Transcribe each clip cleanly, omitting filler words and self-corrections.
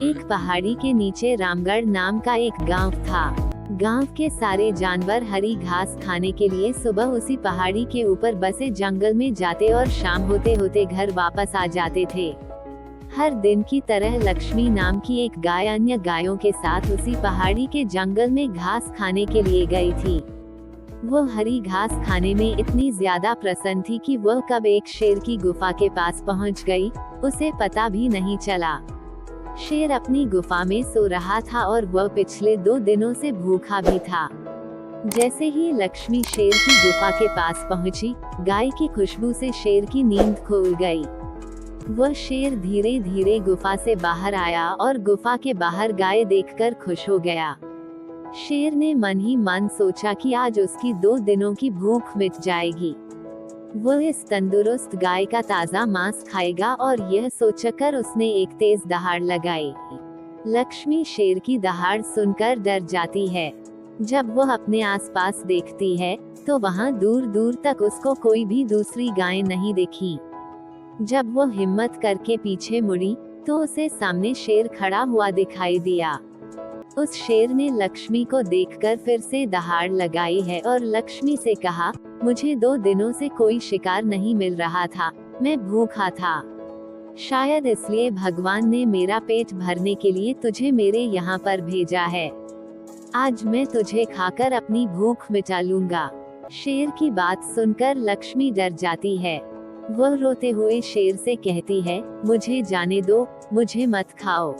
एक पहाड़ी के नीचे रामगढ़ नाम का एक गांव था। गांव के सारे जानवर हरी घास खाने के लिए सुबह उसी पहाड़ी के ऊपर बसे जंगल में जाते और शाम होते होते घर वापस आ जाते थे। हर दिन की तरह लक्ष्मी नाम की एक गाय अन्य गायों के साथ उसी पहाड़ी के जंगल में घास खाने के लिए गई थी। वो हरी घास खाने में इतनी ज्यादा प्रसन्न थी कि वह कब एक शेर की गुफा के पास पहुंच गई, उसे पता भी नहीं चला। शेर अपनी गुफा में सो रहा था और वह पिछले 2 दिनों से भूखा भी था। जैसे ही लक्ष्मी शेर की गुफा के पास पहुंची, गाय की खुशबू से शेर की नींद खुल गई। वह शेर धीरे धीरे गुफा से बाहर आया और गुफा के बाहर गाय देखकर खुश हो गया। शेर ने मन ही मन सोचा कि आज उसकी 2 दिनों की भूख मिट जाएगी। वो इस तंदुरुस्त गाय का ताज़ा मांस खाएगा और यह सोचकर उसने एक तेज दहाड़ लगाई। लक्ष्मी शेर की दहाड़ सुनकर डर जाती है। जब वह अपने आसपास देखती है तो वहां दूर दूर तक उसको कोई भी दूसरी गाय नहीं दिखी। जब वो हिम्मत करके पीछे मुड़ी तो उसे सामने शेर खड़ा हुआ दिखाई दिया। उस शेर ने लक्ष्मी को देखकर फिर से दहाड़ लगाई है और लक्ष्मी से कहा, मुझे 2 दिनों से कोई शिकार नहीं मिल रहा था, मैं भूखा था। शायद इसलिए भगवान ने मेरा पेट भरने के लिए तुझे मेरे यहाँ पर भेजा है। आज मैं तुझे खाकर अपनी भूख मिटा लूंगा। शेर की बात सुनकर लक्ष्मी डर जाती है। वह रोते हुए शेर से कहती है, मुझे जाने दो, मुझे मत खाओ।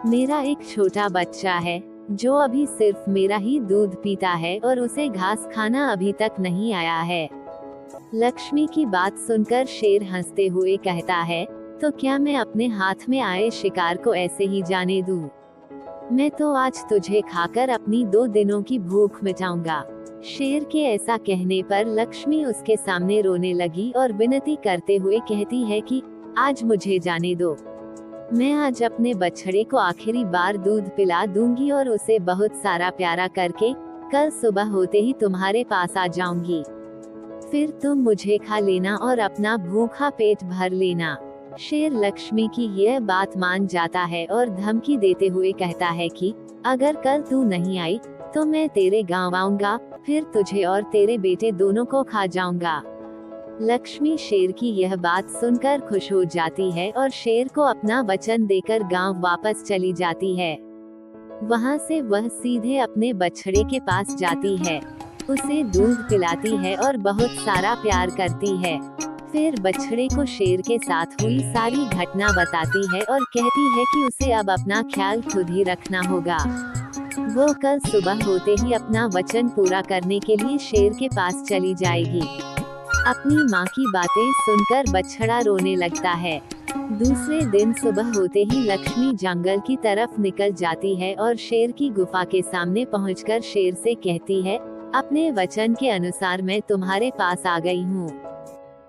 मेरा एक छोटा बच्चा है जो अभी सिर्फ मेरा ही दूध पीता है और उसे घास खाना अभी तक नहीं आया है। लक्ष्मी की बात सुनकर शेर हंसते हुए कहता है, तो क्या मैं अपने हाथ में आए शिकार को ऐसे ही जाने दूं? मैं तो आज तुझे खाकर अपनी 2 दिनों की भूख मिटाऊंगा। शेर के ऐसा कहने पर लक्ष्मी उसके सामने रोने लगी और विनती करते हुए कहती है कि आज मुझे जाने दो। मैं आज अपने बछड़े को आखिरी बार दूध पिला दूंगी और उसे बहुत सारा प्यारा करके कल सुबह होते ही तुम्हारे पास आ जाऊंगी। फिर तुम मुझे खा लेना और अपना भूखा पेट भर लेना। शेर लक्ष्मी की यह बात मान जाता है और धमकी देते हुए कहता है कि अगर कल तू नहीं आई तो मैं तेरे गांव आऊंगा, फिर तुझे और तेरे बेटे दोनों को खा जाऊंगा। लक्ष्मी शेर की यह बात सुनकर खुश हो जाती है और शेर को अपना वचन देकर गांव वापस चली जाती है। वहां से वह सीधे अपने बछड़े के पास जाती है, उसे दूध पिलाती है और बहुत सारा प्यार करती है। फिर बछड़े को शेर के साथ हुई सारी घटना बताती है और कहती है कि उसे अब अपना ख्याल खुद ही रखना होगा। वो कल सुबह होते ही अपना वचन पूरा करने के लिए शेर के पास चली जाएगी। अपनी माँ की बातें सुनकर बछड़ा रोने लगता है। दूसरे दिन सुबह होते ही लक्ष्मी जंगल की तरफ निकल जाती है और शेर की गुफा के सामने पहुंचकर शेर से कहती है, अपने वचन के अनुसार मैं तुम्हारे पास आ गई हूँ,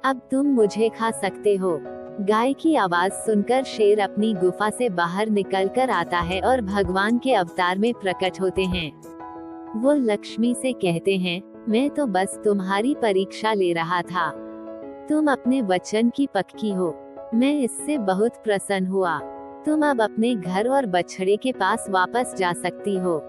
अब तुम मुझे खा सकते हो। गाय की आवाज सुनकर शेर अपनी गुफा से बाहर निकलकर आता है और भगवान के अवतार में प्रकट होते हैं। वो लक्ष्मी से कहते हैं, मैं तो बस तुम्हारी परीक्षा ले रहा था। तुम अपने वचन की पक्की हो, मैं इससे बहुत प्रसन्न हुआ। तुम अब अपने घर और बछड़े के पास वापस जा सकती हो।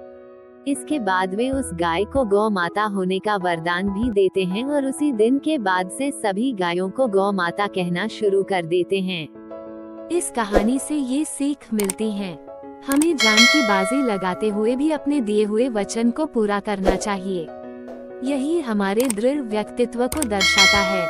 इसके बाद वे उस गाय को गौ माता होने का वरदान भी देते हैं और उसी दिन के बाद से सभी गायों को गौ माता कहना शुरू कर देते हैं। इस कहानी से ये सीख मिलती है, हमें जान की बाजी लगाते हुए भी अपने दिए हुए वचन को पूरा करना चाहिए। यही हमारे दृढ़ व्यक्तित्व को दर्शाता है।